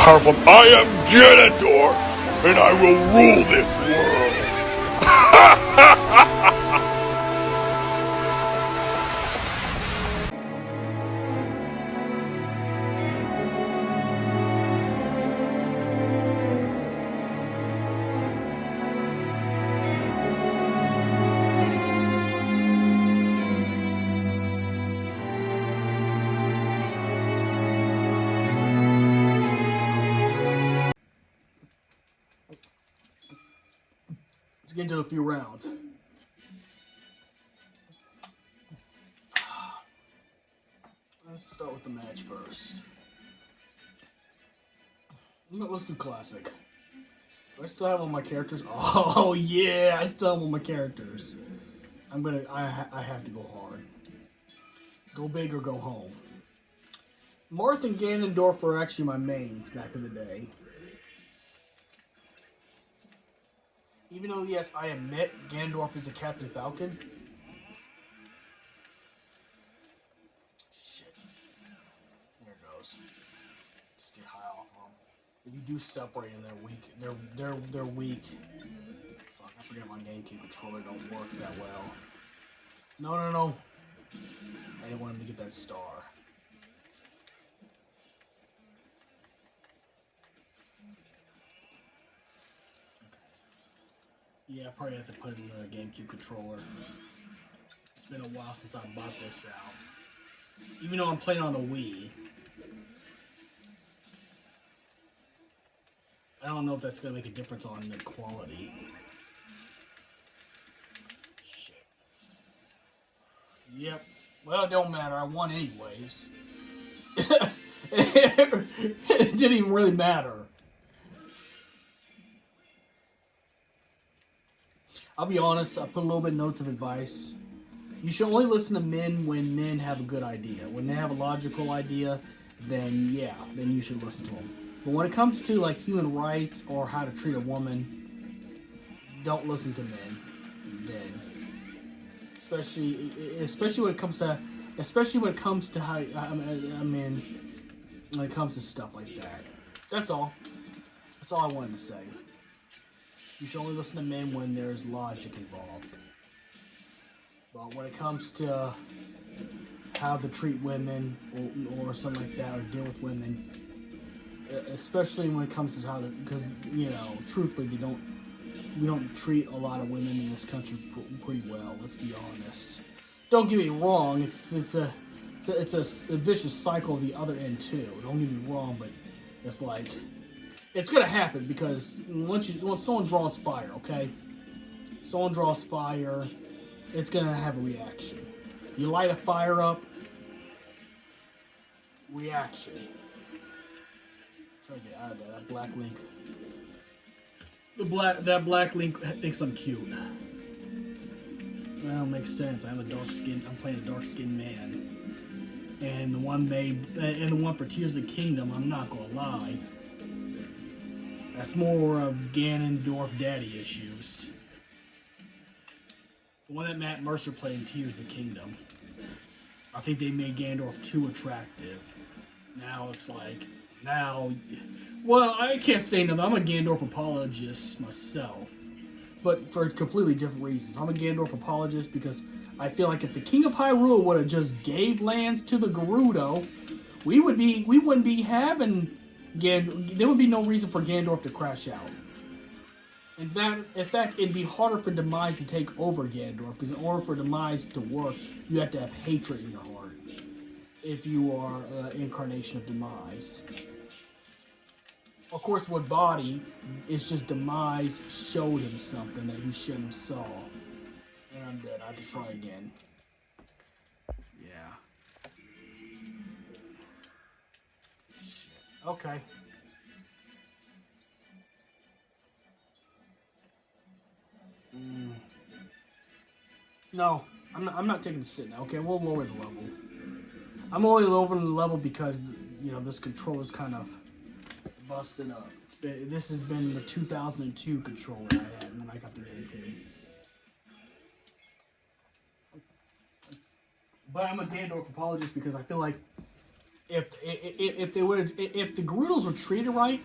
powerful. I am Ganondorf, and I will rule this world. Let's get into a few rounds. Let's start with the match first. Let's do classic. Do I still have all my characters? Oh yeah, I still have all my characters. I have to go hard. Go big or go home. Marth and Ganondorf were actually my mains back in the day. Even though, yes, I admit Ganondorf is a Captain Falcon. Shit. There it goes. Just get high off of them. If you do separate them, they're weak. They're weak. Fuck, I forget my GameCube controller don't work that well. No. I didn't want him to get that star. Yeah, I probably have to put in the GameCube controller. It's been a while since I bought this out. Even though I'm playing on the Wii. I don't know if that's going to make a difference on the quality. Shit. Yep. Well, it don't matter. I won anyways. It didn't even really matter. I'll be honest, I put a little bit of notes of advice. You should only listen to men when men have a good idea. When they have a logical idea, then yeah, then you should listen to them. But when it comes to like human rights or how to treat a woman, don't listen to men. Then, especially when it comes to how when it comes to stuff like that. That's all. That's all I wanted to say. You should only listen to men when there's logic involved. But when it comes to how to treat women or something like that, or deal with women, especially when it comes to how to, because truthfully, we don't treat a lot of women in this country pretty well. Let's be honest. Don't get me wrong. It's a vicious cycle of the other end too. Don't get me wrong, but it's like. It's gonna happen because once someone draws fire, okay? Someone draws fire, it's gonna have a reaction. You light a fire up, reaction. Try to get out of there. That black link. That black link thinks I'm cute. Well, makes sense. I'm playing a dark skinned man, and the one for Tears of the Kingdom. I'm not gonna lie. That's more of Ganondorf daddy issues. The one that Matt Mercer played in Tears of the Kingdom. I think they made Ganondorf too attractive. Now it's like, well, I can't say nothing. I'm a Ganondorf apologist myself. But for completely different reasons. I'm a Ganondorf apologist because I feel like if the King of Hyrule would have just gave lands to the Gerudo, we wouldn't be having... there would be no reason for Ganondorf to crash out. In fact, it'd be harder for Demise to take over Ganondorf, because in order for Demise to work, you have to have hatred in your heart. If you are an incarnation of Demise. Of course, with Body, it's just Demise showed him something that he shouldn't have saw. And I'm dead. I have to try again. Yeah. Okay. No, I'm not taking a sit now. Okay, we'll lower the level. I'm only lowering the level because this controller is kind of busted up. This has been the 2002 controller I had when I got the GameCube. But I'm a Ganondorf apologist because I feel like if the Gerudos were treated right,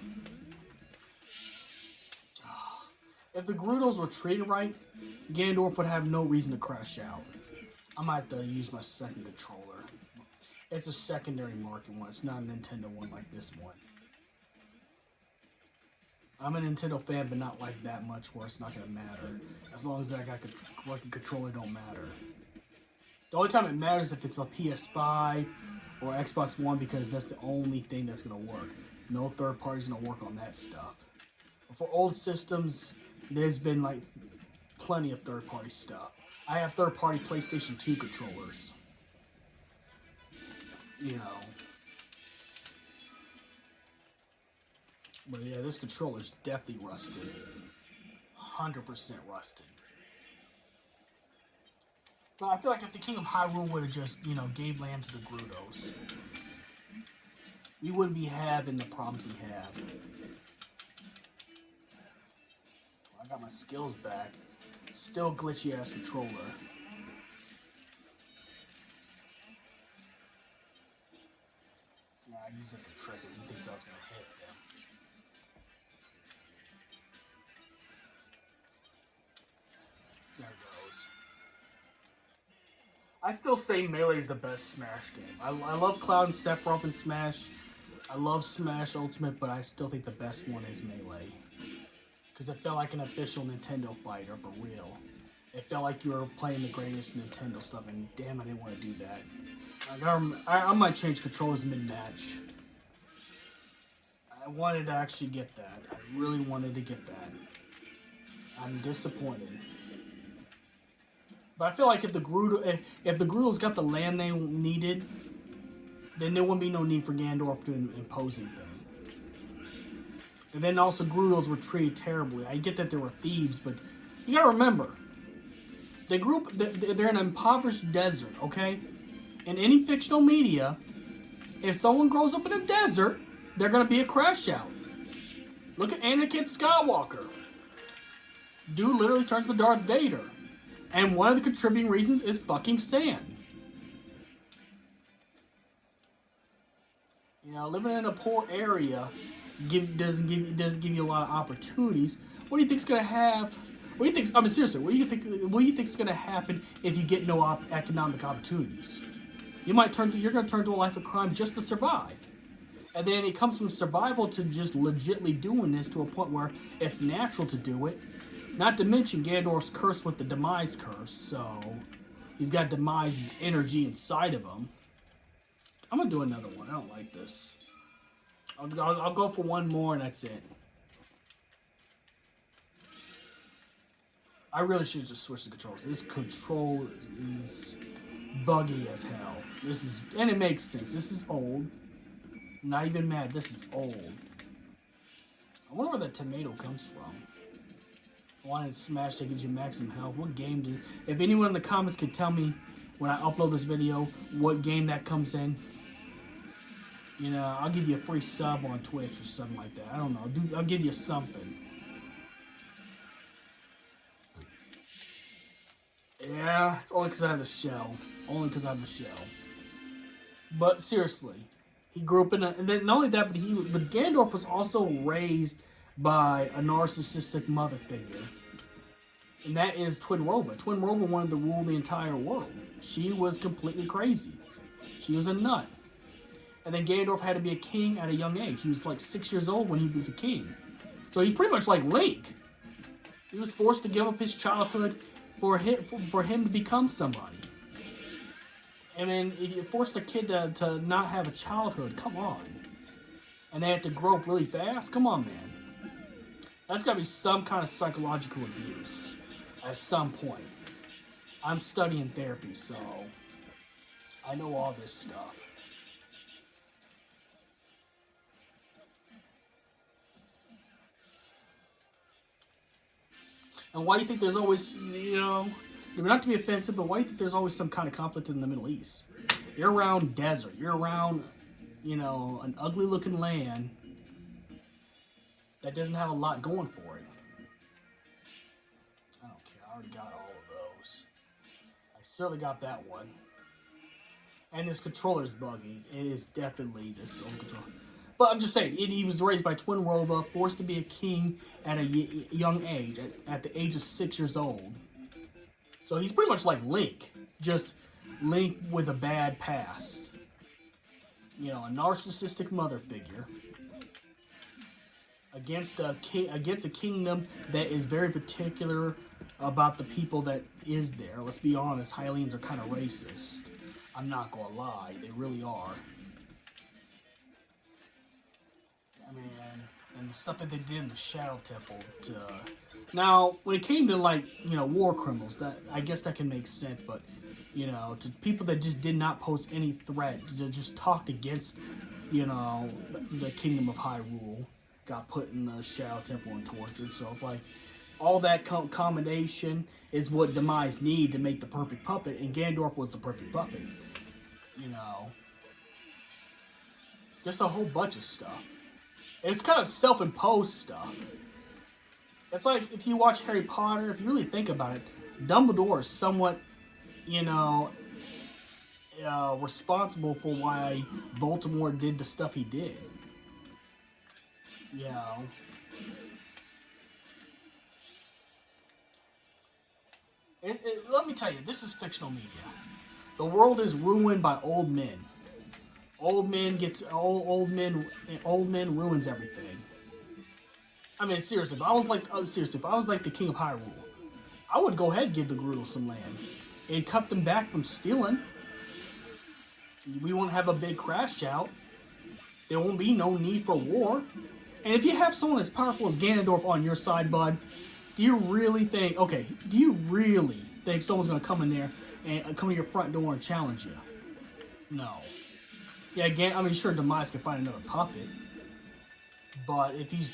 if the Gerudos were treated right, Ganondorf would have no reason to crash out. I might have to use my second controller. It's a secondary market one. It's not a Nintendo one like this one. I'm a Nintendo fan, but not like that much where it's not going to matter. As long as I got working controller, don't matter. The only time it matters is if it's a PS5 or Xbox One, because that's the only thing that's going to work. No third party's going to work on that stuff. But for old systems, there's been like plenty of third party stuff. I have third party PlayStation 2 controllers. You know. But yeah, this controller's definitely rusted. 100% rusted. But I feel like if the King of Hyrule would have just, you know, gave land to the Gerudos, we wouldn't be having the problems we have. I got my skills back. Still glitchy ass controller. Yeah, I use it to trick him. He thinks I was gonna hit them. There it goes. I still say Melee is the best Smash game. I love Cloud and Sephiroth in Smash. I love Smash Ultimate, but I still think the best one is Melee. Because it felt like an official Nintendo fighter for real. It felt like you were playing the greatest Nintendo stuff, and damn, I didn't want to do that. I might change controllers mid-match. I wanted to actually get that. I really wanted to get that. I'm disappointed. But I feel like if the Gerudos got the land they needed, then there wouldn't be no need for Ganondorf to impose anything. And then also Gerudos were treated terribly. I get that there were thieves, but you gotta remember, they're in an impoverished desert, okay? In any fictional media, if someone grows up in a desert, they're gonna be a crash out. Look at Anakin Skywalker. Dude literally turns to Darth Vader. And one of the contributing reasons is fucking sand. You know, living in a poor area doesn't give you a lot of opportunities. What do you think's gonna have? What do you think? I mean, seriously, what do you think's gonna happen if you get no economic opportunities? You're gonna turn to a life of crime just to survive. And then it comes from survival to just legitly doing this to a point where it's natural to do it. Not to mention Ganondorf's cursed with the Demise Curse, so he's got Demise's energy inside of him. I'm gonna do another one. I don't like this. I'll go for one more and that's it. I really should just switch the controls. This control is buggy as hell. And it makes sense. This is old. I'm not even mad. This is old. I wonder where that tomato comes from. One in Smash that gives you maximum health. What game do? If anyone in the comments could tell me when I upload this video what game that comes in, you know, I'll give you a free sub on Twitch or something like that. I don't know. I'll give you something. Yeah, it's only because I have the shell. Only because I have the shell. But seriously, he grew up in a, and then not only that, but Ganondorf was also raised by a narcissistic mother figure. And that is Twinrova. Twinrova wanted to rule the entire world. She was completely crazy. She was a nut. And then Ganondorf had to be a king at a young age. He was like 6 years old when he was a king. So he's pretty much like Link. He was forced to give up his childhood for him to become somebody. And then if you force a kid to not have a childhood, come on. And they have to grow up really fast? Come on, man. That's got to be some kind of psychological abuse at some point. I'm studying therapy, so I know all this stuff. And why do you think there's always, you know, not to be offensive, but why do you think there's always some kind of conflict in the Middle East? You're around desert. You're around, you know, an ugly looking land that doesn't have a lot going for it. I don't care. I already got all of those. I certainly got that one. And this controller's buggy. It is definitely this old controller. But I'm just saying, he was raised by Twin Rova, forced to be a king at a young age, at the age of 6 years old. So he's pretty much like Link, just Link with a bad past. You know, a narcissistic mother figure against a kingdom that is very particular about the people that is there. Let's be honest, Hylians are kind of racist. I'm not gonna lie, they really are. I mean, and the stuff that they did in the Shadow Temple. Now, when it came to like war criminals, that I guess that can make sense, but to people that just did not pose any threat, to just talked against the Kingdom of Hyrule, got put in the Shadow Temple and tortured. So it's like all that combination is what Demise need to make the perfect puppet, and Ganondorf was the perfect puppet. Just a whole bunch of stuff. It's kind of self-imposed stuff. It's like if you watch Harry Potter, if you really think about it, Dumbledore is somewhat, responsible for why Voldemort did the stuff he did. Let me tell you, this is fictional media. The world is ruined by old men. Old men ruins everything. I mean, seriously, if I was like the King of Hyrule, I would go ahead and give the Gerudo some land and cut them back from stealing. We won't have a big crash out. There won't be no need for war. And if you have someone as powerful as Ganondorf on your side, bud, do you really think someone's gonna come in there and come to your front door and challenge you? No. Yeah, again, I mean, sure, Demise can find another puppet, but if he's,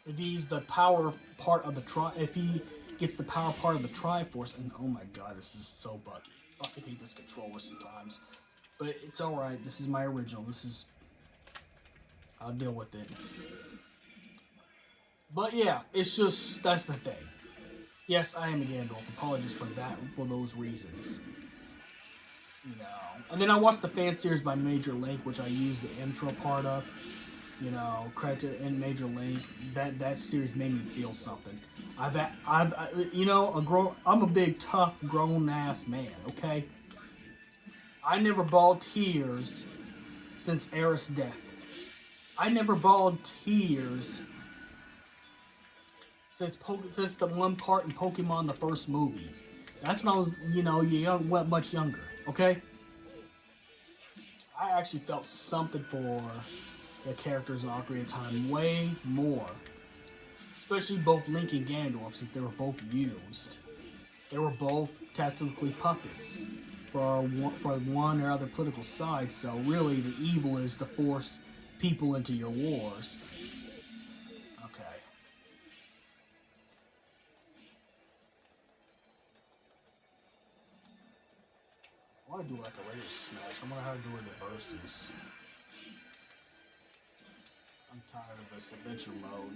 if he's the power part of the if he gets the power part of the Triforce, and oh my god, this is so buggy. I fucking hate this controller sometimes, but it's all right. This is my original. I'll deal with it. But yeah, it's just that's the thing. Yes, I am a Ganondorf. Apologies for that, for those reasons. And then I watched the fan series by Major Link, which I used the intro part of. Credit to Major Link. That series made me feel something. I'm a big tough grown ass man. Okay. I never bawled tears since Aerith's death. I never bawled tears since the one part in Pokemon the first movie. That's when I was much younger. Okay? I actually felt something for the characters in Ocarina of Time way more. Especially both Link and Ganondorf, since they were both used. They were both technically puppets for one or other political side, so really the evil is to force people into your wars. Okay. I want to do like a regular Smash. I wonder how to do it in the verses. I'm tired of this adventure mode.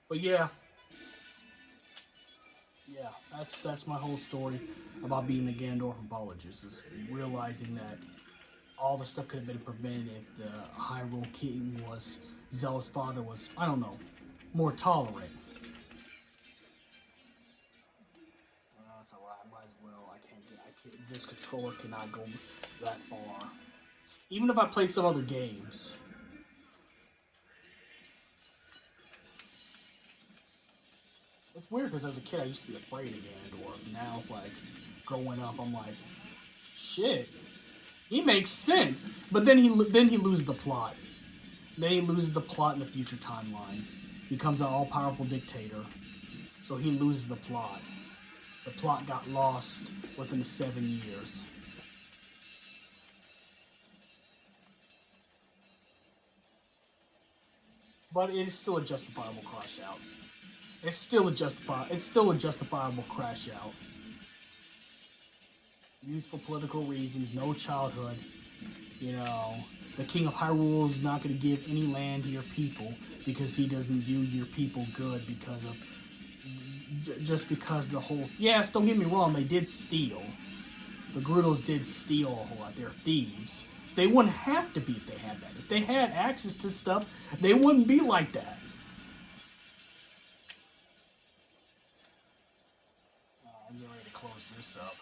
But yeah, that's my whole story about being a Ganondorf apologist. Is realizing that all the stuff could have been prevented if the Hyrule King Zelda's father was, I don't know, more tolerant. That's alright. I might as well. I can't. This controller cannot go that far. Even if I played some other games. It's weird because as a kid I used to be afraid of Ganondorf. Now it's like, growing up, I'm like, shit, he makes sense. But then he loses the plot. Then he loses the plot in the future timeline. Becomes an all-powerful dictator. So he loses the plot. The plot got lost within 7 years. But it is still a justifiable crash out. It's still a justifiable crash out. Used for political reasons, no childhood. The King of Hyrule is not going to give any land to your people because he doesn't view your people good because of just because the whole... Yes, don't get me wrong, they did steal. The Grudels did steal a whole lot. They're thieves. They wouldn't have to be if they had that. If they had access to stuff, they wouldn't be like that. I'm getting ready to close this up.